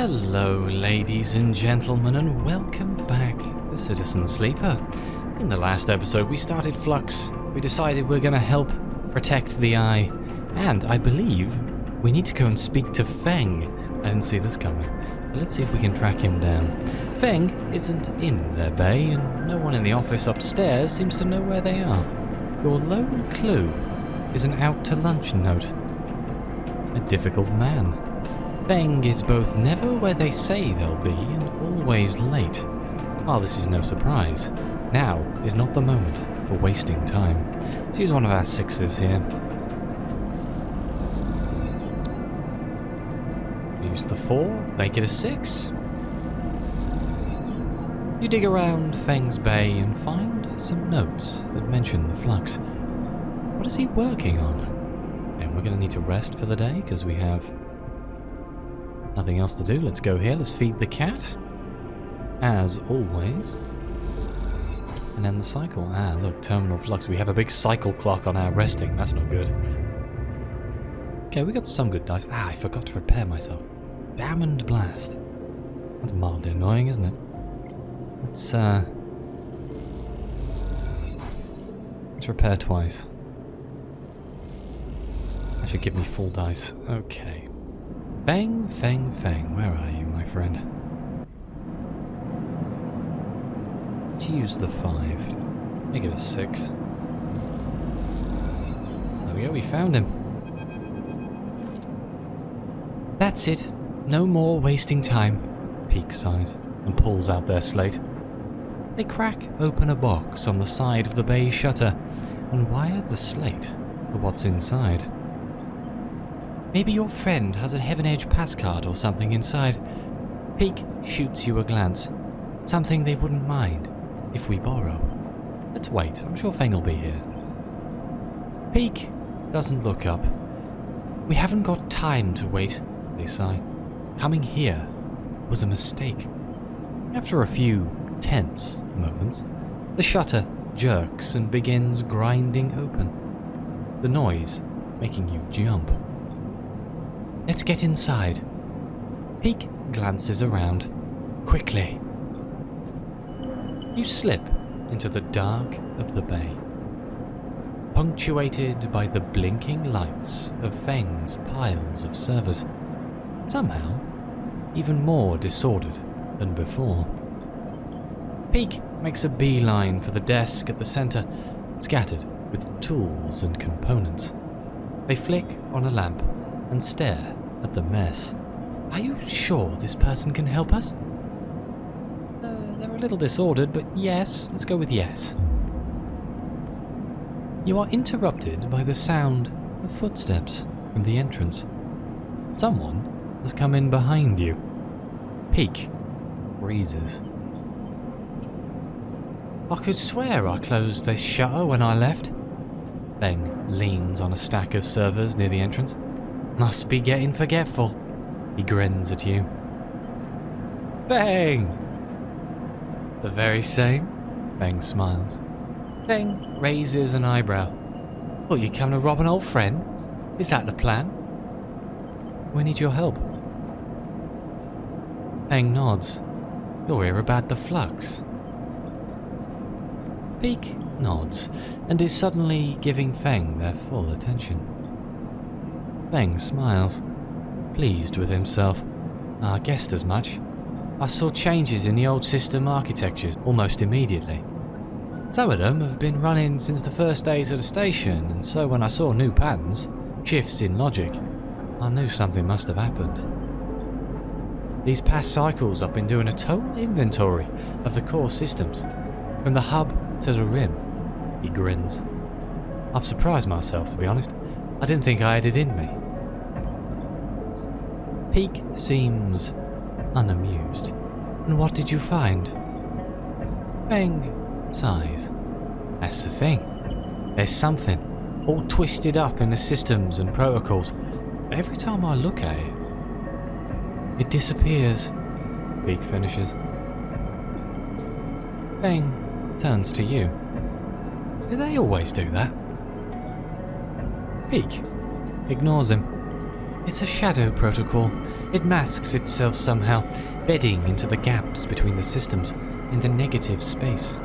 Hello ladies and gentlemen, and welcome back to Citizen Sleeper. In the last episode we started Flux. We decided we're going to help protect the eye, and I believe we need to go and speak to Feng. I didn't see this coming. But let's see if we can track him down. Feng isn't in their bay, and no one in the office upstairs seems to know where they are. Your lone clue is an out to lunch note. A difficult man. Feng is both never where they say they'll be and always late. While this is no surprise, now is not the moment for wasting time. Let's use one of our sixes here. Use the 4, make it a 6. You dig around Feng's bay and find some notes that mention the Flux. What is he working on? And we're going to need to rest for the day because we have nothing else to do. Let's go here. Let's feed the cat. As always. And end the cycle. Ah, look, terminal flux. We have a big cycle clock on our resting. That's not good. Okay, we got some good dice. Ah, I forgot to repair myself. Damned blast. That's mildly annoying, isn't it? Let's repair twice. That should give me full dice. Okay. Feng, Feng, Feng, where are you, my friend? Let's use the 5. Make it a 6. There we go, we found him. That's it. No more wasting time. Peak sighs and pulls out their slate. They crack open a box on the side of the bay shutter and wire the slate for what's inside. Maybe your friend has a Heaven Edge pass card or something inside. Peak shoots you a glance. Something they wouldn't mind if we borrow. Let's wait, I'm sure Feng will be here. Peak doesn't look up. We haven't got time to wait, they sigh. Coming here was a mistake. After a few tense moments, the shutter jerks and begins grinding open. The noise making you jump. Let's get inside. Peak glances around. Quickly. You slip into the dark of the bay, punctuated by the blinking lights of Feng's piles of servers. Somehow, even more disordered than before. Peak makes a beeline for the desk at the center, scattered with tools and components. They flick on a lamp and stare at the mess. Are you sure this person can help us? They're a little disordered, but yes, let's go with yes. You are interrupted by the sound of footsteps from the entrance. Someone has come in behind you. Peak freezes. I could swear I closed this shutter when I left. Feng leans on a stack of servers near the entrance. Must be getting forgetful. He grins at you. Feng! The very same? Feng smiles. Feng raises an eyebrow. Thought you come to rob an old friend? Is that the plan? We need your help. Feng nods. You're here about the Flux. Peak nods and is suddenly giving Feng their full attention. Feng smiles, pleased with himself. I guessed as much. I saw changes in the old system architectures almost immediately. Some of them have been running since the first days of the station, and so when I saw new patterns, shifts in logic, I knew something must have happened. These past cycles I've been doing a total inventory of the core systems, from the hub to the rim. He grins. I've surprised myself, to be honest. I didn't think I had it in me. Peak seems unamused. And what did you find? Feng sighs. That's the thing. There's something all twisted up in the systems and protocols. Every time I look at it, it disappears. Peak finishes. Feng turns to you. Do they always do that? Peak ignores him. It's a shadow protocol. It masks itself somehow, bedding into the gaps between the systems in the negative space.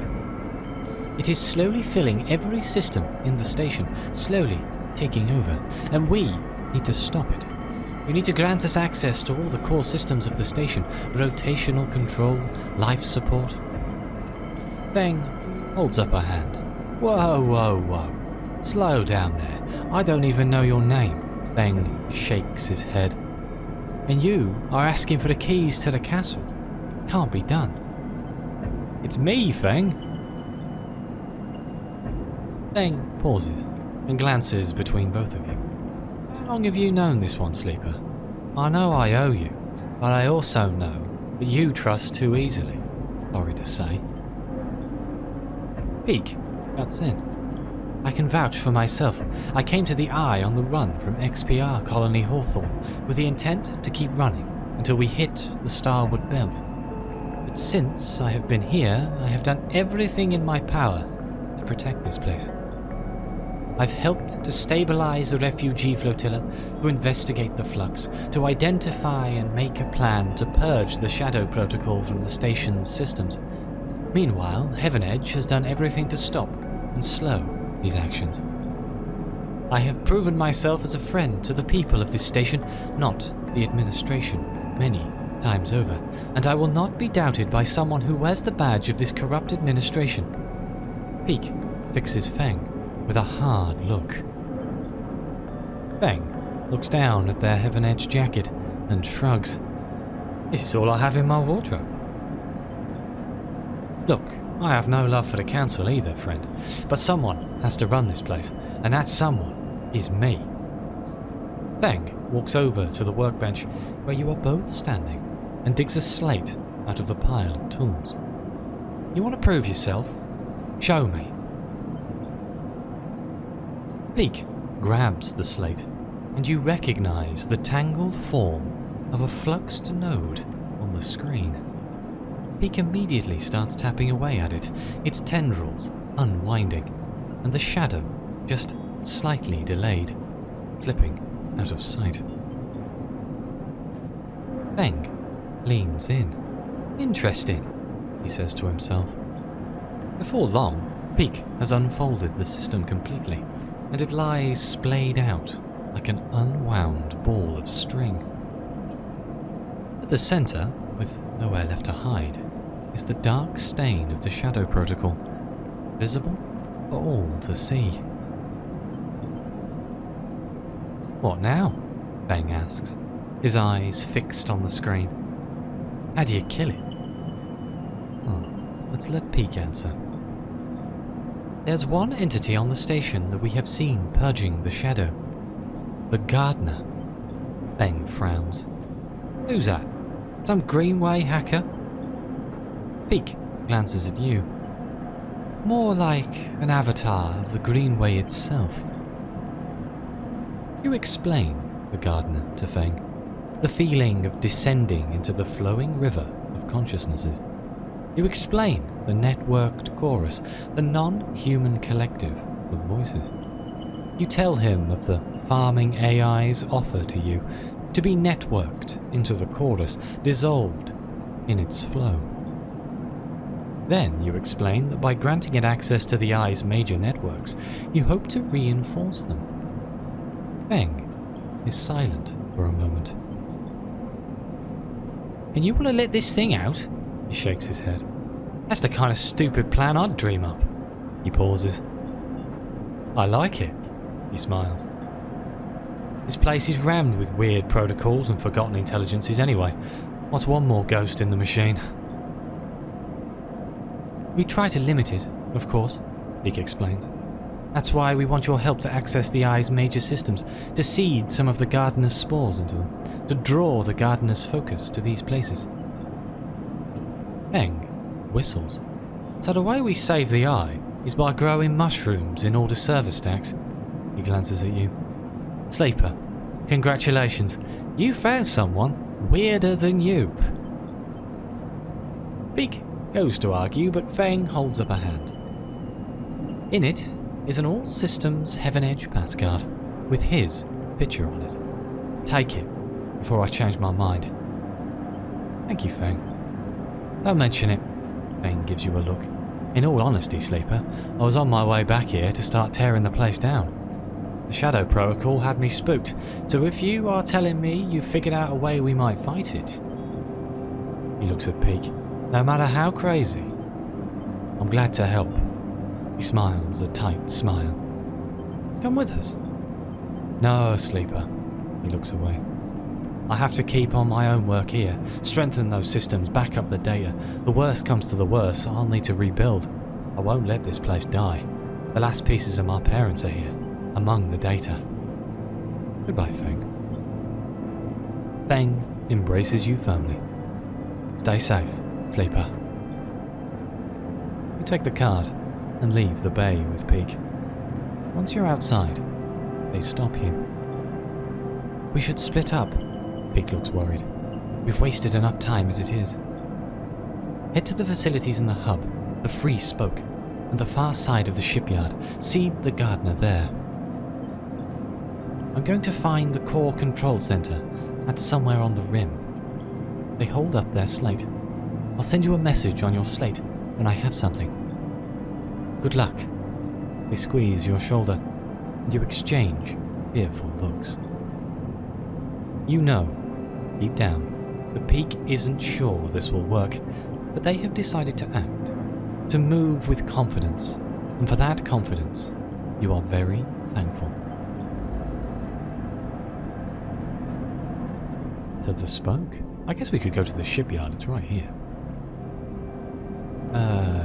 It is slowly filling every system in the station, slowly taking over, and we need to stop it. You need to grant us access to all the core systems of the station, rotational control, life support. Feng holds up a hand. Whoa. Slow down there. I don't even know your name. Feng shakes his head. And you are asking for the keys to the castle. Can't be done. It's me, Feng. Feng pauses and glances between both of you. How long have you known this one, Sleeper? I know I owe you, but I also know that you trust too easily. Sorry to say. Peek butts in. I can vouch for myself. I came to the Eye on the run from XPR Colony Hawthorne with the intent to keep running until we hit the Starwood Belt. But since I have been here, I have done everything in my power to protect this place. I've helped to stabilize the refugee flotilla, to investigate the flux, to identify and make a plan to purge the Shadow Protocol from the station's systems. Meanwhile, Heaven Edge has done everything to stop and slow these actions. I have proven myself as a friend to the people of this station, not the administration, many times over, and I will not be doubted by someone who wears the badge of this corrupt administration. Peek fixes Feng with a hard look. Feng looks down at their Heaven Edge jacket and shrugs. This is all I have in my wardrobe. Look, I have no love for the council either, friend, but someone has to run this place, and that someone is me. Feng walks over to the workbench where you are both standing and digs a slate out of the pile of tools. You want to prove yourself? Show me. Peek grabs the slate, and you recognize the tangled form of a fluxed node on the screen. Peek immediately starts tapping away at it, its tendrils unwinding, and the shadow just slightly delayed, slipping out of sight. Feng leans in. Interesting, he says to himself. Before long, Peek has unfolded the system completely, and it lies splayed out like an unwound ball of string. At the center, with nowhere left to hide, is the dark stain of the Shadow Protocol, visible for all to see. What now? Feng asks, his eyes fixed on the screen. How do you kill it? Let's let Peek answer. There's one entity on the station that we have seen purging the shadow. The Gardener. Feng frowns. Who's that? Some Greenway hacker? Peek glances at you. More like an avatar of the Greenway itself. You explain the Gardener to Feng, the feeling of descending into the flowing river of consciousnesses. You explain the networked chorus, the non-human collective of voices. You tell him of the farming AI's offer to you to be networked into the chorus, dissolved in its flow. Then you explain that by granting it access to the Eye's major networks, you hope to reinforce them. Feng is silent for a moment. And you want to let this thing out? He shakes his head. That's the kind of stupid plan I'd dream up. He pauses. I like it, he smiles. This place is rammed with weird protocols and forgotten intelligences anyway. What's one more ghost in the machine? We try to limit it, of course, Peek explains. That's why we want your help to access the Eye's major systems, to seed some of the Gardener's spores into them, to draw the Gardener's focus to these places. Feng whistles. So the way we save the Eye is by growing mushrooms in all the service stacks. He glances at you. Sleeper, congratulations. You found someone weirder than you. Peek goes to argue, but Feng holds up a hand. In it is an all-systems Heaven Edge pass card, with his picture on it. Take it, before I change my mind. Thank you, Fang. Don't mention it. Fang gives you a look. In all honesty, Sleeper, I was on my way back here to start tearing the place down. The Shadow Protocol had me spooked, so if you are telling me you figured out a way we might fight it... He looks at Peak. No matter how crazy, I'm glad to help. He smiles a tight smile. Come with us. No, Sleeper. He looks away. I have to keep on my own work here, strengthen those systems, back up the data. The worst comes to the worst, I'll need to rebuild. I won't let this place die. The last pieces of my parents are here, among the data. Goodbye, Fang. Fang embraces you firmly. Stay safe, Sleeper. You take the card and leave the bay with Peak. Once you're outside, they stop you. We should split up. Peak looks worried. We've wasted enough time as it is. Head to the facilities in the hub, the free spoke, and the far side of the shipyard. See the gardener there. I'm going to find the core control center. That's somewhere on the rim. They hold up their slate. I'll send you a message on your slate when I have something. Good luck. They squeeze your shoulder, and you exchange fearful looks. You know, deep down, the Peak isn't sure this will work, but they have decided to act, to move with confidence, and for that confidence, you are very thankful. To the spoke? I guess we could go to the shipyard, it's right here.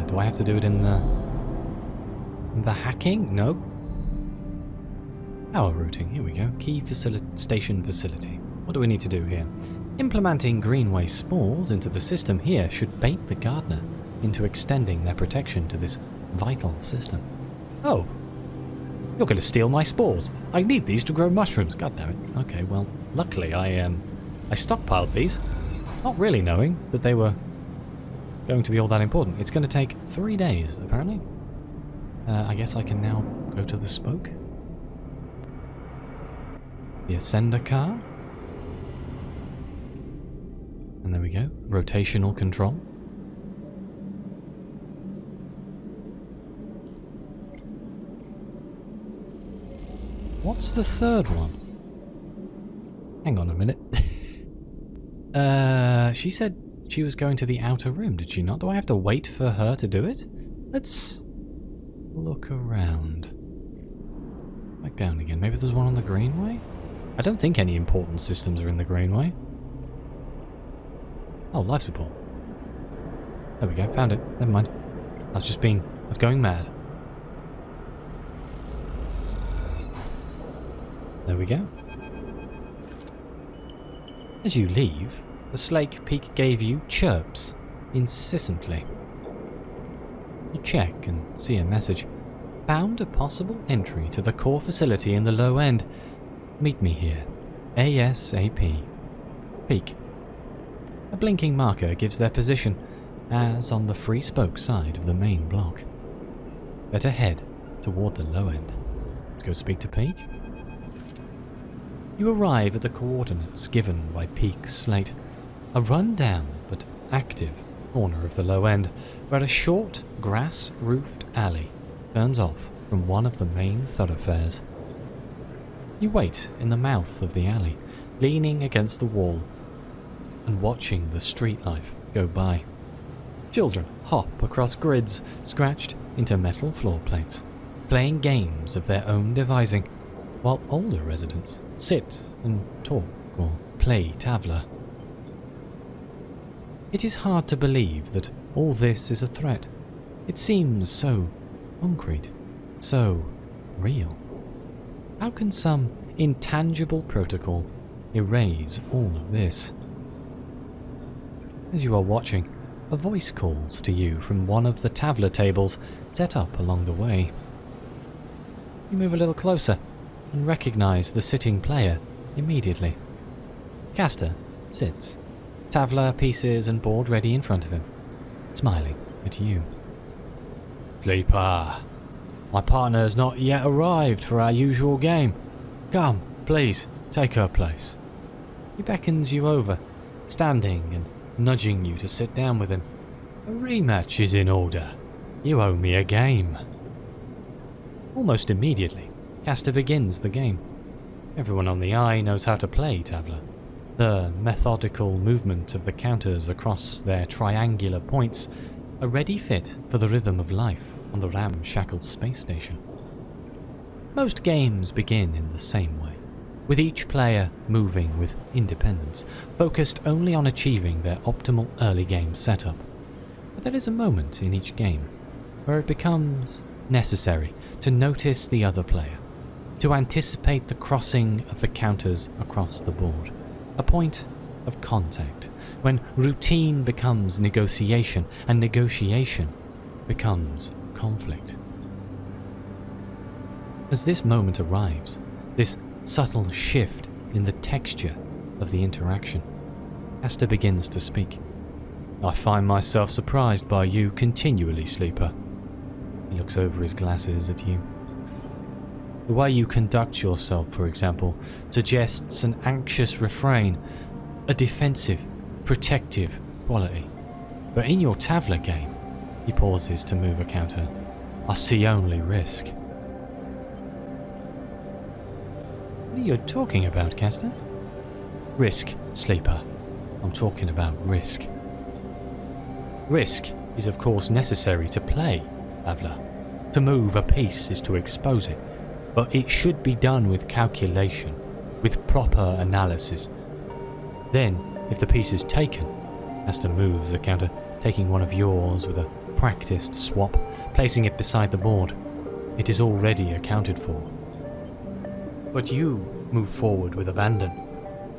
Do I have to do it in the hacking? No. Power routing, here we go. Key station facility. What do we need to do here? Implementing greenway spores into the system here should bait the gardener into extending their protection to this vital system. Oh, you're going to steal my spores. I need these to grow mushrooms. God damn it. Okay, well, luckily I stockpiled these, not really knowing that they were going to be all that important. It's going to take 3 days, apparently. I guess I can now go to the spoke. The ascender car. And there we go. Rotational control. What's the third one? Hang on a minute. She said she was going to the outer rim, did she not? Do I have to wait for her to do it? Let's look around. Back down again. Maybe there's one on the greenway? I don't think any important systems are in the greenway. Oh, life support. There we go, found it. Never mind. I was going mad. There we go. As you leave, the Slake Peak gave you chirps incessantly. You check and see a message. Found a possible entry to the core facility in the low end. Meet me here. ASAP. Peak. A blinking marker gives their position, as on the free spoke side of the main block. Better head toward the low end. Let's go speak to Peak. You arrive at the coordinates given by Peak's slate. A run-down but active corner of the low end, where a short, grass-roofed alley turns off from one of the main thoroughfares. You wait in the mouth of the alley, leaning against the wall and watching the street life go by. Children hop across grids scratched into metal floor plates, playing games of their own devising, while older residents sit and talk or play tavla. It is hard to believe that all this is a threat. It seems so concrete, so real. How can some intangible protocol erase all of this? As you are watching, a voice calls to you from one of the tavla tables set up along the way. You move a little closer and recognize the sitting player immediately. Caster sits, tavla pieces and board ready in front of him, smiling at you. Sleeper, my partner has not yet arrived for our usual game. Come, please, take her place. He beckons you over, standing and nudging you to sit down with him. A rematch is in order. You owe me a game. Almost immediately, Castor begins the game. Everyone on the Eye knows how to play Tavla. The methodical movement of the counters across their triangular points, a ready fit for the rhythm of life on the ramshackle space station. Most games begin in the same way, with each player moving with independence, focused only on achieving their optimal early game setup. But there is a moment in each game where it becomes necessary to notice the other player, to anticipate the crossing of the counters across the board, a point of contact, when routine becomes negotiation and negotiation becomes conflict. As this moment arrives, this subtle shift in the texture of the interaction, Castor begins to speak. I find myself surprised by you continually, Sleeper. He looks over his glasses at you. The way you conduct yourself, for example, suggests an anxious refrain, a defensive, protective quality. But in your Tavla game, he pauses to move a counter, I see only risk. What are you talking about, Castor? Risk, Sleeper. I'm talking about risk. Risk is of course necessary to play, Tavla. To move a piece is to expose it, but it should be done with calculation, with proper analysis. Then, if the piece is taken, Castor moves the counter, taking one of yours with a practiced swap, placing it beside the board. It is already accounted for. But you move forward with abandon,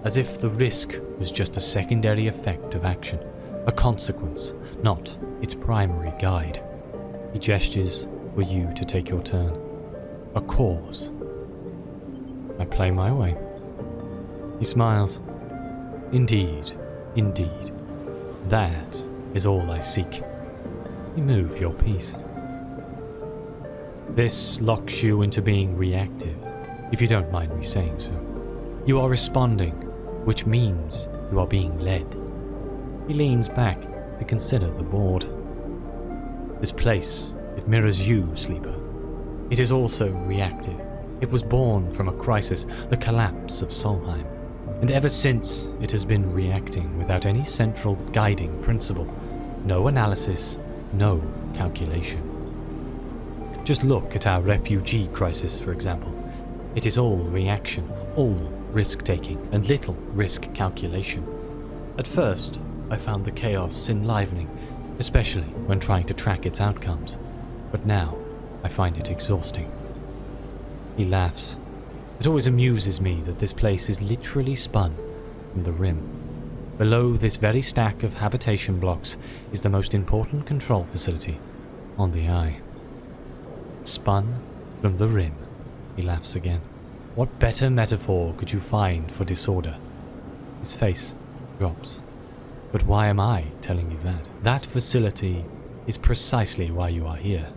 as if the risk was just a secondary effect of action, a consequence, not its primary guide. He gestures for you to take your turn. A cause. I play my way. He smiles. Indeed, indeed. That is all I seek. You move your piece. This locks you into being reactive, if you don't mind me saying so. You are responding, which means you are being led. He leans back to consider the board. This place, it mirrors you, Sleeper. It is also reactive. It was born from a crisis, the collapse of Solheim. And ever since, it has been reacting without any central guiding principle. No analysis, no calculation. Just look at our refugee crisis, for example. It is all reaction, all risk-taking, and little risk calculation. At first, I found the chaos enlivening, especially when trying to track its outcomes. But now, I find it exhausting. He laughs. It always amuses me that this place is literally spun from the rim. Below this very stack of habitation blocks is the most important control facility on the Eye. Spun from the rim, he laughs again. What better metaphor could you find for disorder? His face drops. But why am I telling you that? That facility is precisely why you are here.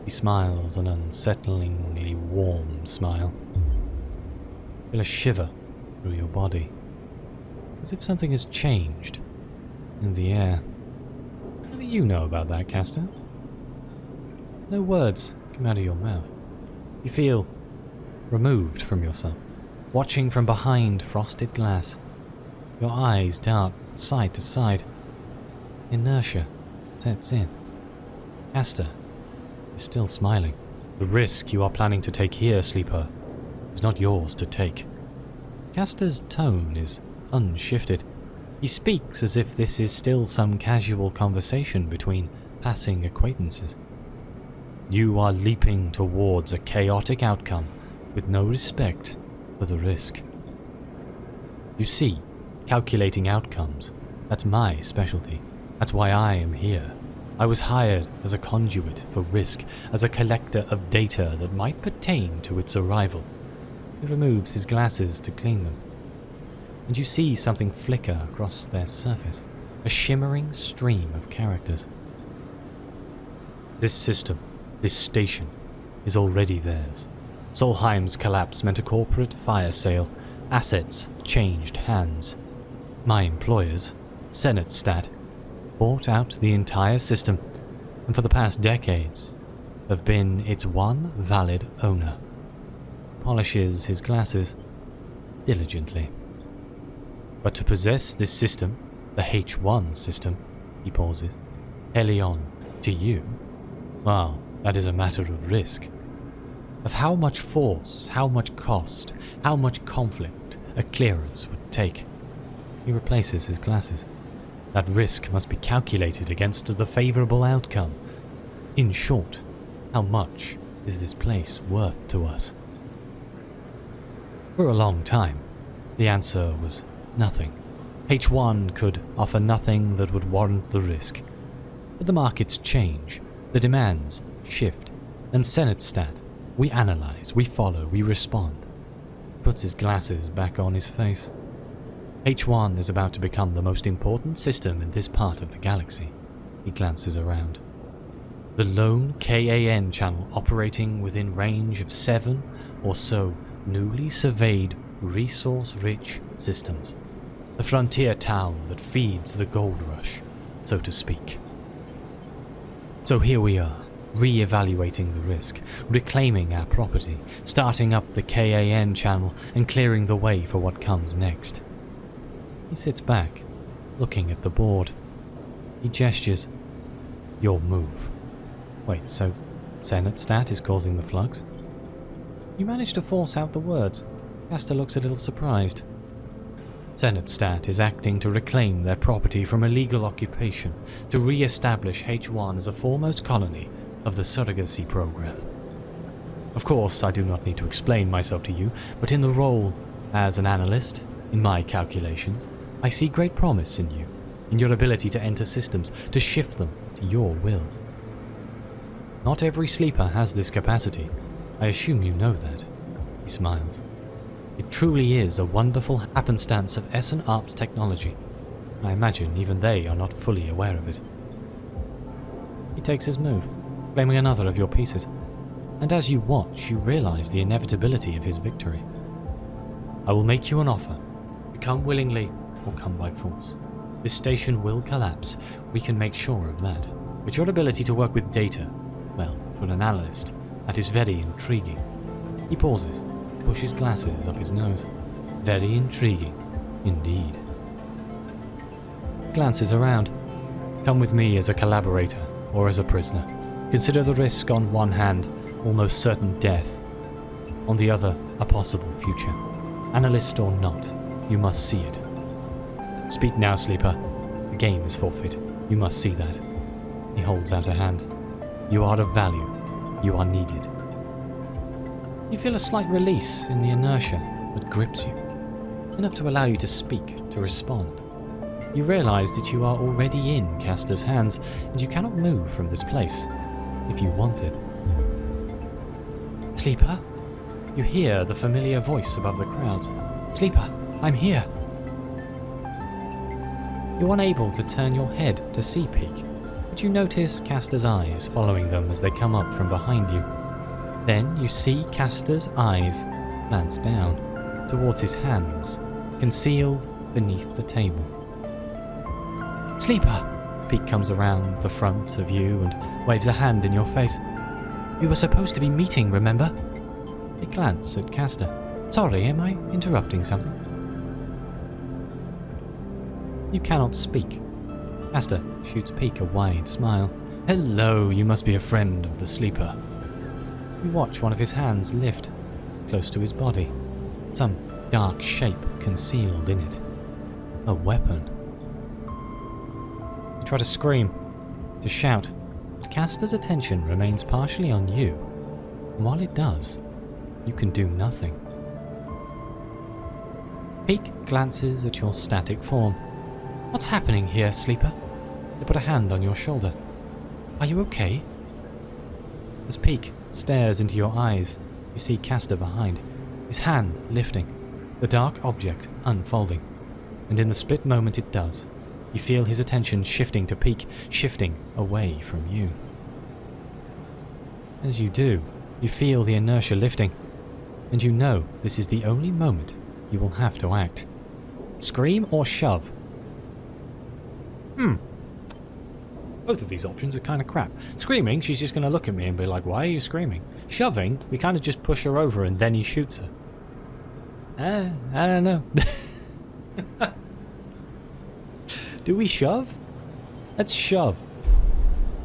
He smiles an unsettlingly warm smile. Feel a shiver through your body, as if something has changed in the air. How do you know about that, Castor? No words come out of your mouth. You feel removed from yourself, watching from behind frosted glass. Your eyes dart side to side. Inertia sets in. Castor is still smiling. The risk you are planning to take here, Sleeper, is not yours to take. Castor's tone is unshifted. He speaks as if this is still some casual conversation between passing acquaintances. You are leaping towards a chaotic outcome with no respect for the risk. You see, calculating outcomes, that's my specialty. That's why I am here. I was hired as a conduit for risk, as a collector of data that might pertain to its arrival. He removes his glasses to clean them, and you see something flicker across their surface, a shimmering stream of characters. This system, this station, is already theirs. Solheim's collapse meant a corporate fire sale. Assets changed hands. My employers, Senate bought out the entire system, and for the past decades have been its one valid owner. Polishes his glasses diligently. But to possess this system, the H1 system, he pauses, Helion, to you, well, that is a matter of risk. Of how much force, how much cost, how much conflict a clearance would take. He replaces his glasses. That risk must be calculated against the favourable outcome. In short, how much is this place worth to us? For a long time, the answer was nothing. H1 could offer nothing that would warrant the risk. But the markets change, the demands shift, and Senate we analyze, we follow, we respond. Puts his glasses back on his face. H1 is about to become the most important system in this part of the galaxy. He glances around. The lone KAN channel operating within range of 7 or so newly surveyed, resource-rich systems. The frontier town that feeds the gold rush, so to speak. So here we are, re-evaluating the risk, reclaiming our property, starting up the KAN channel and clearing the way for what comes next. He sits back, looking at the board. He gestures. Your move. Wait, so Senate is causing the flux? You managed to force out the words. Castor looks a little surprised. Senate is acting to reclaim their property from illegal occupation, to re-establish H1 as a foremost colony of the surrogacy program. Of course, I do not need to explain myself to you, but in the role as an analyst, in my calculations, I see great promise in you, in your ability to enter systems, to shift them to your will. Not every sleeper has this capacity. I assume you know that. He smiles. It truly is a wonderful happenstance of Essen Arp's technology. I imagine even they are not fully aware of it. He takes his move, claiming another of your pieces, and as you watch, you realize the inevitability of his victory. I will make you an offer. Come willingly or come by force. This station will collapse. We can make sure of that. But your ability to work with data, well, for an analyst, that is very intriguing. He pauses, pushes glasses up his nose. Very intriguing, indeed. Glances around. Come with me as a collaborator or as a prisoner. Consider the risk on one hand, almost certain death. On the other, a possible future. Analyst or not, you must see it. Speak now, sleeper. The game is forfeit. You must see that. He holds out a hand. You are of value. You are needed. You feel a slight release in the inertia that grips you, enough to allow you to speak, to respond. You realize that you are already in Castor's hands, and you cannot move from this place, if you wanted. Sleeper? You hear the familiar voice above the crowds. Sleeper, I'm here. You're unable to turn your head to see Peak, but you notice Castor's eyes following them as they come up from behind you. Then you see Castor's eyes glance down towards his hands, concealed beneath the table. Sleeper! Peak comes around the front of you and waves a hand in your face. We were supposed to be meeting, remember? He glances at Castor. Sorry, am I interrupting something? You cannot speak. Castor shoots Peak a wide smile. Hello, you must be a friend of the sleeper. You watch one of his hands lift, close to his body. Some dark shape concealed in it. A weapon. You try to scream, to shout, but Castor's attention remains partially on you. And while it does, you can do nothing. Peak glances at your static form. What's happening here, sleeper? They put a hand on your shoulder. Are you okay? As Peak stares into your eyes, you see Castor behind, his hand lifting, the dark object unfolding. And in the split moment it does, you feel his attention shifting to Peak, shifting away from you. As you do, you feel the inertia lifting, and you know this is the only moment you will have to act. Scream or shove? Both of these options are kind of crap. Screaming, she's just going to look at me and be like, why are you screaming? Shoving, we kind of just push her over and then he shoots her. I don't know. Do we shove? Let's shove.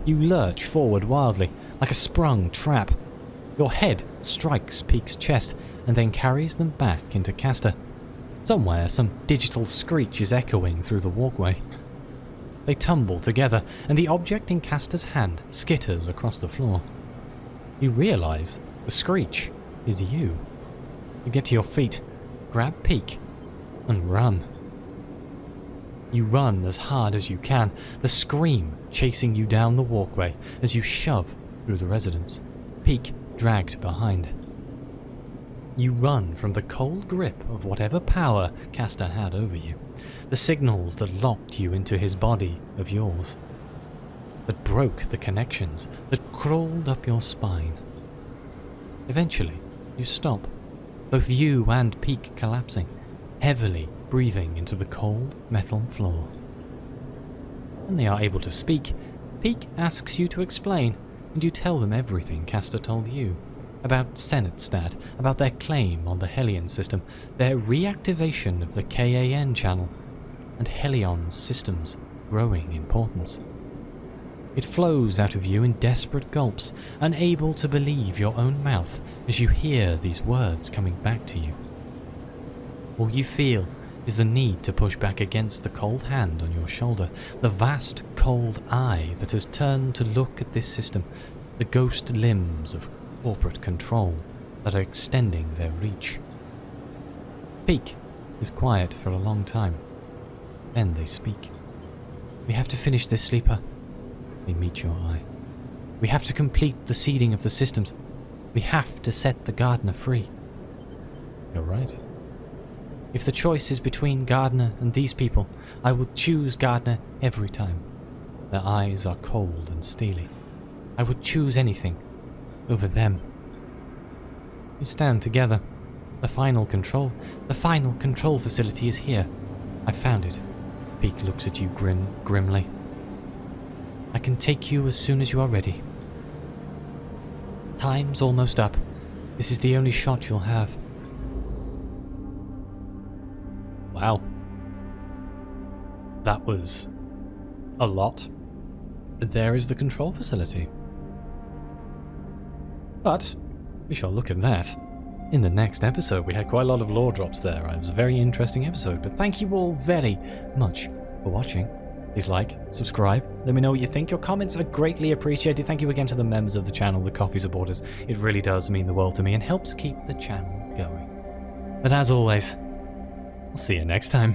You lurch forward wildly, like a sprung trap. Your head strikes Peak's chest and then carries them back into Castor. Somewhere, some digital screech is echoing through the walkway. They tumble together, and the object in Castor's hand skitters across the floor. You realise the screech is you. You get to your feet, grab Peak, and run. You run as hard as you can, the scream chasing you down the walkway as you shove through the residence, Peak dragged behind. You run from the cold grip of whatever power Castor had over you, the signals that locked you into his body of yours, that broke the connections, that crawled up your spine. Eventually, you stop, both you and Peak collapsing, heavily breathing into the cold metal floor. When they are able to speak, Peak asks you to explain, and you tell them everything Castor told you. About Senatstad, about their claim on the Hellion system, their reactivation of the KAN channel, and Helion's system's growing importance. It flows out of you in desperate gulps, unable to believe your own mouth as you hear these words coming back to you. All you feel is the need to push back against the cold hand on your shoulder, the vast cold eye that has turned to look at this system, the ghost limbs of corporate control that are extending their reach. Peak is quiet for a long time. Then they speak. We have to finish this, Sleeper. They meet your eye. We have to complete the seeding of the systems. We have to set the gardener free. You're right. If the choice is between Gardner and these people, I will choose Gardner every time. Their eyes are cold and steely. I would choose anything over them. You stand together. The final control facility is here. I found it. Peak looks at you grimly. I can take you as soon as you are ready. Time's almost up. This is the only shot you'll have. Wow. That was a lot. There is the control facility. But we shall look at that in the next episode. We had quite a lot of lore drops there. It was a very interesting episode. But thank you all very much for watching. Please like, subscribe, let me know what you think. Your comments are greatly appreciated. Thank you again to the members of the channel, the coffee supporters. It really does mean the world to me and helps keep the channel going. But as always, I'll see you next time.